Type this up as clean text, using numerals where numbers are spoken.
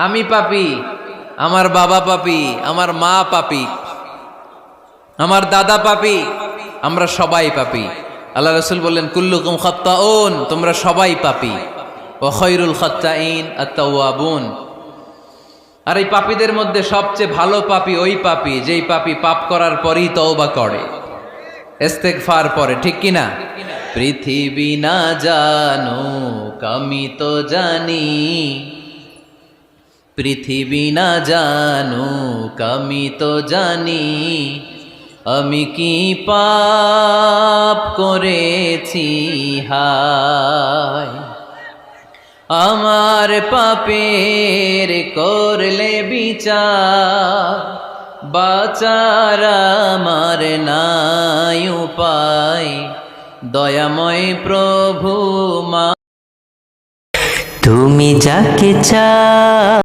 আমি পাপী, আমার বাবা পাপী, আমার মা পাপী, আমার দাদা পাপী, আমরা সবাই পাপী। আল্লাহ রাসূল বললেন কুল্লুকুম খাত্তাউন, তোমরা সবাই পাপী। ওয়া খায়রুল খাত্তাইন আত-তাওয়াবুন। আর এই পাপীদের মধ্যে সবচেয়ে ভালো পাপী ওই পাপী যেই পাপী পাপ করার পরই তওবা করে, ইস্তেগফার পড়ে, ঠিক কি না? পৃথিবী না জানুক আমি তো জানি, পৃথিবী না জানুক আমি তো জানি, আমি কি পাপ করেছি হায়। আমার পাপের করলে বিচার, বাঁচার আমার নাই উপায়, দয়াময় প্রভু মা। তুমি যাকে চাও